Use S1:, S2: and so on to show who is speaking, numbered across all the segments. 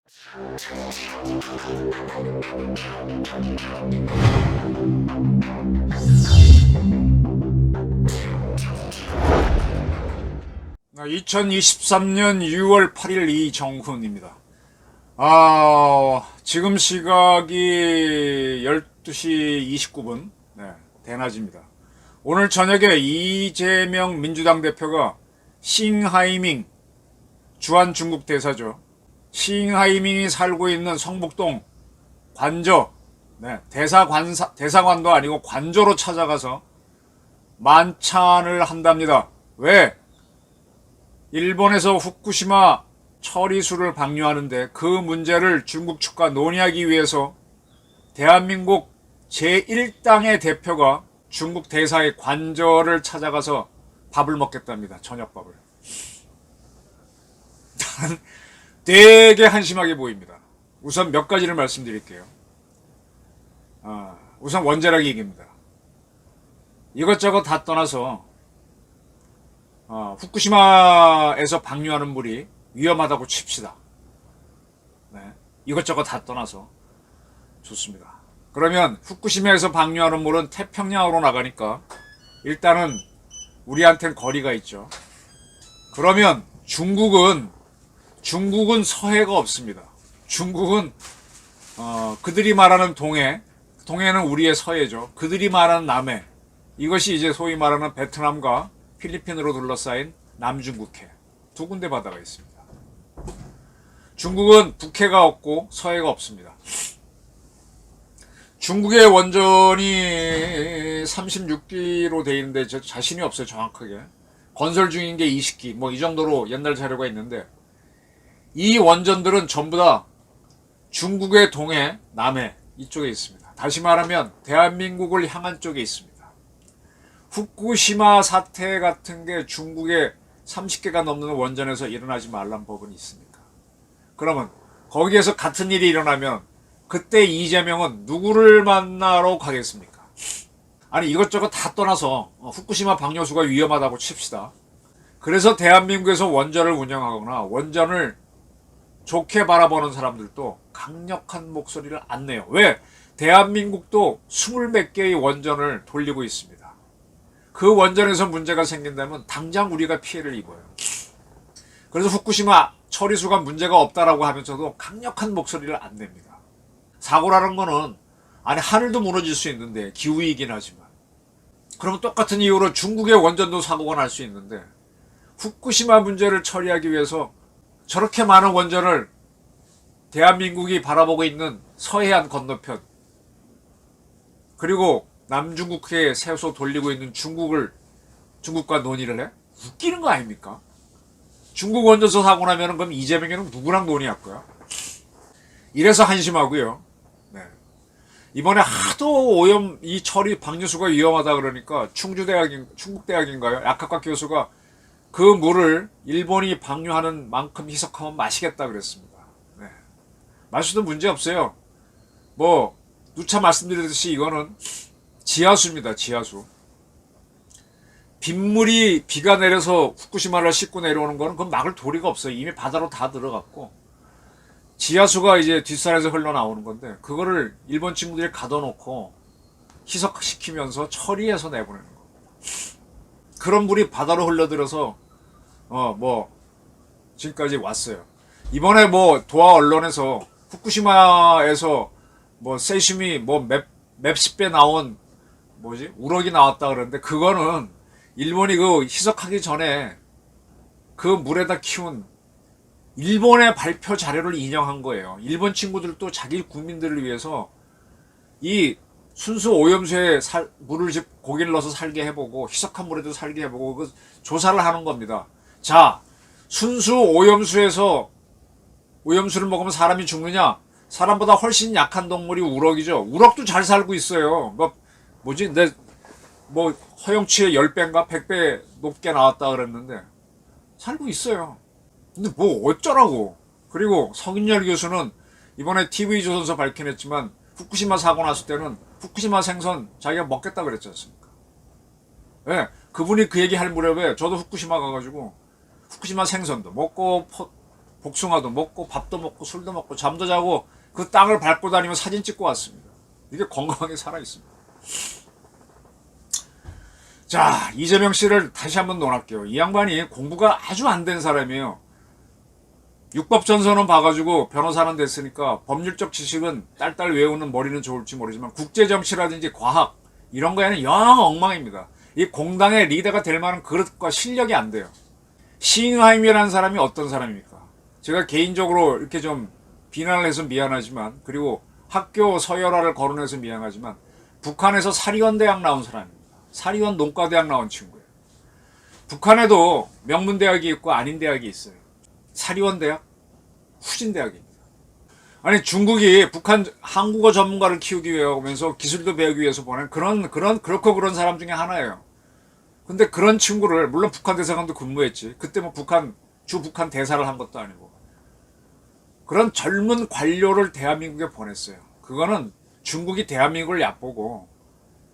S1: 2023년 6월 8일 이정훈입니다. 지금 시각이 12시 29분, 대낮입니다. 오늘 저녁에 이재명 민주당 대표가 싱하이밍, 주한 중국 대사죠. 싱하이밍이 살고 있는 성북동 관저, 대사관도 아니고 관저로 찾아가서 만찬을 한답니다. 왜? 일본에서 후쿠시마 처리수를 방류하는데 그 문제를 중국 측과 논의하기 위해서 대한민국 제1당의 대표가 중국 대사의 관저를 찾아가서 밥을 먹겠답니다. 저녁밥을. 되게 한심하게 보입니다. 우선 몇 가지를 말씀드릴게요. 우선 원자력 얘기입니다. 이것저것 다 떠나서 후쿠시마에서 방류하는 물이 위험하다고 칩시다. 이것저것 다 떠나서 좋습니다. 그러면 후쿠시마에서 방류하는 물은 태평양으로 나가니까 일단은 우리한텐 거리가 있죠. 그러면 중국은 서해가 없습니다. 중국은 그들이 말하는 동해는 우리의 서해죠. 그들이 말하는 남해, 이것이 이제 소위 말하는 베트남과 필리핀으로 둘러싸인 남중국해, 두 군데 바다가 있습니다. 중국은 북해가 없고 서해가 없습니다. 중국의 원전이 36기로 돼 있는데 저 자신이 없어요. 정확하게 건설 중인 게 20기 뭐 이 정도로 옛날 자료가 있는데, 이 원전들은 전부 다 중국의 동해, 남해 이쪽에 있습니다. 다시 말하면 대한민국을 향한 쪽에 있습니다. 후쿠시마 사태 같은 게 중국의 30개가 넘는 원전에서 일어나지 말란 법은 있습니까? 그러면 거기에서 같은 일이 일어나면 그때 이재명은 누구를 만나러 가겠습니까? 아니, 이것저것 다 떠나서 후쿠시마 방류수가 위험하다고 칩시다. 그래서 대한민국에서 원전을 운영하거나 원전을 좋게 바라보는 사람들도 강력한 목소리를 안 내요. 왜? 대한민국도 20몇 개의 원전을 돌리고 있습니다. 그 원전에서 문제가 생긴다면 당장 우리가 피해를 입어요. 그래서 후쿠시마 처리수가 문제가 없다라고 하면서도 강력한 목소리를 안 냅니다. 사고라는 거는 하늘도 무너질 수 있는데, 기후이긴 하지만, 그러면 똑같은 이유로 중국의 원전도 사고가 날 수 있는데 후쿠시마 문제를 처리하기 위해서 저렇게 많은 원전을 대한민국이 바라보고 있는 서해안 건너편, 그리고 남중국해에 세워서 돌리고 있는 중국과 논의를 해? 웃기는 거 아닙니까? 중국 원전에서 사고 나면 그럼 이재명이는 누구랑 논의할 거야? 이래서 한심하고요. 이번에 하도 이 처리 방류수가 위험하다 그러니까 충북대학인가요? 약학과 교수가 그 물을 일본이 방류하는 만큼 희석하면 마시겠다 그랬습니다. 마셔도 문제 없어요. 누차 말씀드렸듯이 이거는 지하수입니다. 지하수. 빗물이 비가 내려서 후쿠시마를 싣고 내려오는 거는 그건 막을 도리가 없어요. 이미 바다로 다 들어갔고, 지하수가 이제 뒷산에서 흘러나오는 건데 그거를 일본 친구들이 가둬놓고 희석시키면서 처리해서 내보내는 겁니다. 그런 물이 바다로 흘러들어서 지금까지 왔어요. 이번에 도하 언론에서 후쿠시마에서 세슘이 몇십 배 나온 우럭이 나왔다 그러는데, 그거는 일본이 그 희석하기 전에 그 물에다 키운 일본의 발표 자료를 인용한 거예요. 일본 친구들도 자기 국민들을 위해서 이 순수 오염수에 고기를 넣어서 살게 해보고 희석한 물에도 살게 해보고 그 조사를 하는 겁니다. 자, 순수 오염수에서 오염수를 먹으면 사람이 죽느냐? 사람보다 훨씬 약한 동물이 우럭이죠. 우럭도 잘 살고 있어요. 허용치의 10배인가 100배 높게 나왔다 그랬는데 살고 있어요. 근데 어쩌라고. 그리고 성인열 교수는 이번에 TV조선에서 밝혀냈지만 후쿠시마 사고 났을 때는 후쿠시마 생선 자기가 먹겠다 그랬지 않습니까? 그분이 그 얘기 할 무렵에 저도 후쿠시마 가가지고 후쿠시마 생선도 먹고 복숭아도 먹고 밥도 먹고 술도 먹고 잠도 자고 그 땅을 밟고 다니며 사진 찍고 왔습니다. 이게 건강하게 살아있습니다. 자, 이재명 씨를 다시 한번 논할게요. 이 양반이 공부가 아주 안 된 사람이에요. 육법전선은 봐가지고 변호사는 됐으니까 법률적 지식은 딸딸 외우는 머리는 좋을지 모르지만 국제정치라든지 과학 이런 거에는 영 엉망입니다. 이 공당의 리더가 될 만한 그릇과 실력이 안 돼요. 싱하임이라는 사람이 어떤 사람입니까? 제가 개인적으로 이렇게 좀 비난을 해서 미안하지만, 그리고 학교 서열화를 거론해서 미안하지만 북한에서 사리원대학 나온 사람입니다. 사리원 농과대학 나온 친구예요. 북한에도 명문대학이 있고 아닌 대학이 있어요. 사리원대학? 후진대학입니다. 아니, 중국이 북한 한국어 전문가를 키우기 위해 오면서 기술도 배우기 위해서 보낸 그렇고 그런 사람 중에 하나예요. 근데 그런 친구를, 물론 북한 대사관도 근무했지. 그때 뭐 북한 대사를 한 것도 아니고. 그런 젊은 관료를 대한민국에 보냈어요. 그거는 중국이 대한민국을 얕보고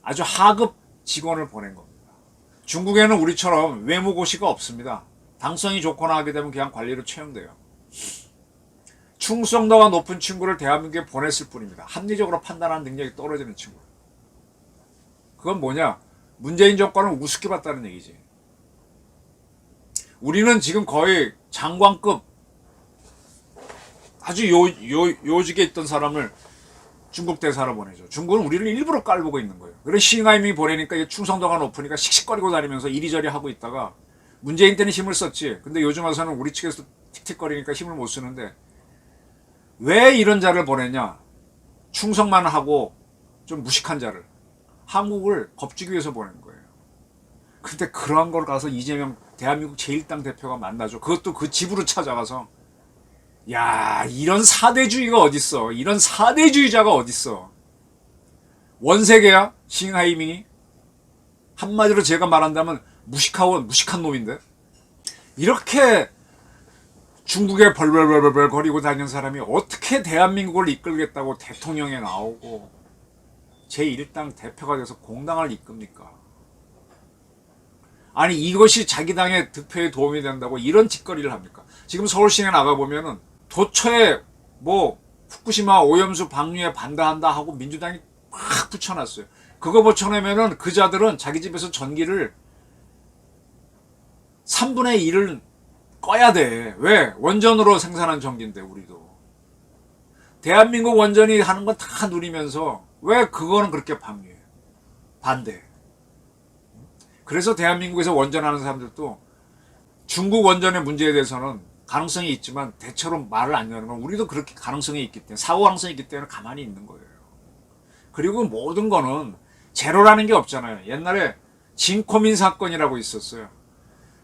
S1: 아주 하급 직원을 보낸 겁니다. 중국에는 우리처럼 외무고시가 없습니다. 당성이 좋거나 하게 되면 그냥 관리로 채용돼요. 충성도가 높은 친구를 대한민국에 보냈을 뿐입니다. 합리적으로 판단하는 능력이 떨어지는 친구. 그건 뭐냐? 문재인 정권을 우습게 봤다는 얘기지. 우리는 지금 거의 장관급 아주 요직에 있던 사람을 중국 대사로 보내죠. 중국은 우리를 일부러 깔보고 있는 거예요. 그래서 싱하임이 보내니까 충성도가 높으니까 씩씩거리고 다니면서 이리저리 하고 있다가 문재인 때는 힘을 썼지. 근데 요즘 와서는 우리 측에서 틱틱거리니까 힘을 못 쓰는데 왜 이런 자를 보냈냐? 충성만 하고 좀 무식한 자를. 한국을 겁주기 위해서 보낸 거예요. 근데 그러한 걸 가서 이재명 대한민국 제1당 대표가 만나죠. 그것도 그 집으로 찾아가서 야, 이런 사대주의가 어딨어. 이런 사대주의자가 어딨어. 원세계야? 싱하이밍이? 한마디로 제가 말한다면 무식한 놈인데? 이렇게 중국에 벌벌벌벌 거리고 다니는 사람이 어떻게 대한민국을 이끌겠다고 대통령에 나오고 제1당 대표가 돼서 공당을 이끕니까? 아니, 이것이 자기 당의 득표에 도움이 된다고 이런 짓거리를 합니까? 지금 서울시내 나가보면은 도처에 뭐 후쿠시마 오염수 방류에 반대한다 하고 민주당이 막 붙여놨어요. 그거 붙여내면은 그 자들은 자기 집에서 전기를 3분의 1을 꺼야 돼. 왜? 원전으로 생산한 전기인데 우리도. 대한민국 원전이 하는 건 다 누리면서 왜 그거는 그렇게 방류해? 반대. 그래서 대한민국에서 원전하는 사람들도 중국 원전의 문제에 대해서는 가능성이 있지만 대체로 말을 안 여는 건 우리도 그렇게 가능성이 있기 때문에, 사고 가능성이 있기 때문에 가만히 있는 거예요. 그리고 모든 거는 제로라는 게 없잖아요. 옛날에 진코민 사건이라고 있었어요.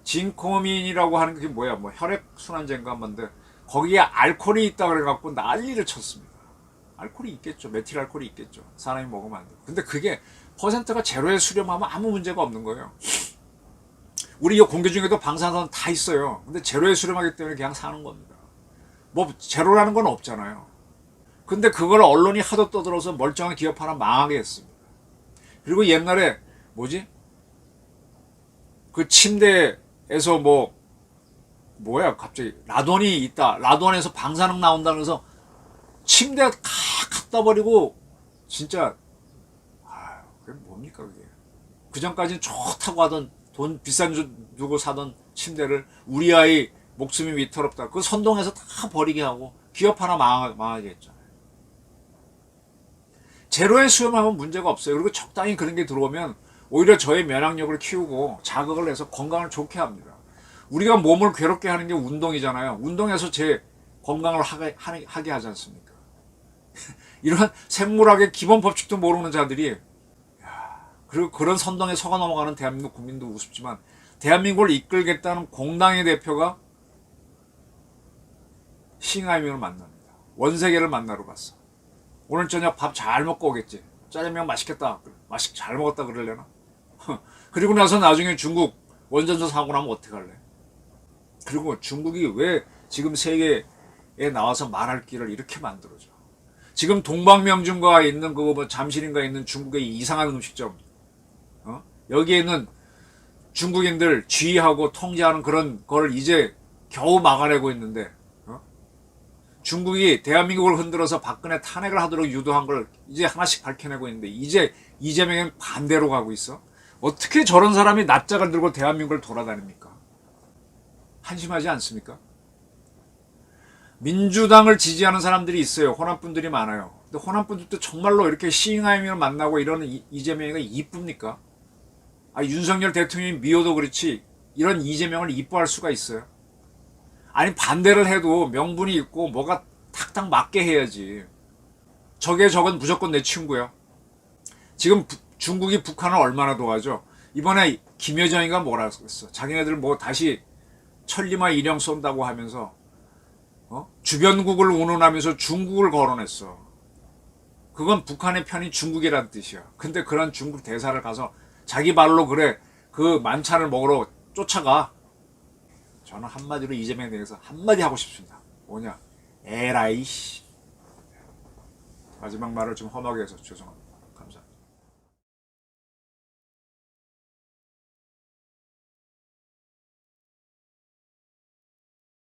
S1: 진코민이라고 하는 게 뭐야? 뭐 혈액순환제인가 한데 거기에 알코올이 있다 그래갖고 난리를 쳤습니다. 알코올이 있겠죠. 메틸 알코올이 있겠죠. 사람이 먹으면 안 돼요. 근데 그게 퍼센트가 제로에 수렴하면 아무 문제가 없는 거예요. 우리 이 공개 중에도 방사선 다 있어요. 근데 제로에 수렴하기 때문에 그냥 사는 겁니다. 뭐 제로라는 건 없잖아요. 근데 그걸 언론이 하도 떠들어서 멀쩡한 기업 하나 망하게 했습니다. 그리고 옛날에 뭐지? 그 침대에서 뭐야 갑자기 라돈이 있다. 라돈에서 방사능 나온다면서 침대 다 갖다 버리고 진짜 그게 뭡니까 그게. 그 전까지는 좋다고 하던 돈 비싼 돈 주고 사던 침대를 우리 아이 목숨이 위태롭다. 그 선동해서 다 버리게 하고 기업 하나 망하게 했잖아요. 제로에 수렴하면 문제가 없어요. 그리고 적당히 그런 게 들어오면 오히려 저의 면역력을 키우고 자극을 해서 건강을 좋게 합니다. 우리가 몸을 괴롭게 하는 게 운동이잖아요. 운동해서 제 건강을 하게 하지 않습니까? 이런 생물학의 기본 법칙도 모르는 자들이 그리고 그런 선동에 속아 넘어가는 대한민국 국민도 우습지만 대한민국을 이끌겠다는 공당의 대표가 싱하이밍을 만납니다. 원세계를 만나러 갔어. 오늘 저녁 밥 잘 먹고 오겠지. 짜장면 맛있겠다. 잘 먹었다 그러려나? 그리고 나서 나중에 중국 원전소 사고 나면 어떡할래? 그리고 중국이 왜 지금 세계에 나와서 말할 길을 이렇게 만들어줘? 지금 동방명중과에 있는 그거 뭐 잠실인가에 있는 중국의 이상한 음식점, 여기에 있는 중국인들 지휘하고 통제하는 그런 걸 이제 겨우 막아내고 있는데, 중국이 대한민국을 흔들어서 박근혜 탄핵을 하도록 유도한 걸 이제 하나씩 밝혀내고 있는데 이제 이재명은 반대로 가고 있어? 어떻게 저런 사람이 납작을 들고 대한민국을 돌아다닙니까? 한심하지 않습니까? 민주당을 지지하는 사람들이 있어요. 호남분들이 많아요. 근데 호남분들도 정말로 이렇게 시잉하이밍을 만나고 이러는 이재명이가 이쁩니까? 윤석열 대통령이 미워도 그렇지 이런 이재명을 이뻐할 수가 있어요? 아니 반대를 해도 명분이 있고 뭐가 탁탁 맞게 해야지. 적은 무조건 내 친구야. 지금 중국이 북한을 얼마나 도와줘. 이번에 김여정이가 뭐라고 했어. 자기네들 뭐 다시 천리마 일형 쏜다고 하면서 주변국을 운운하면서 중국을 거론했어. 그건 북한의 편이 중국이란 뜻이야. 근데 그런 중국 대사를 가서 자기 발로 그래 그 만찬을 먹으러 쫓아가. 저는 한마디로 이재명에 대해서 한마디 하고 싶습니다. 뭐냐? 에라이 씨. 마지막 말을 좀 험하게 해서 죄송합니다.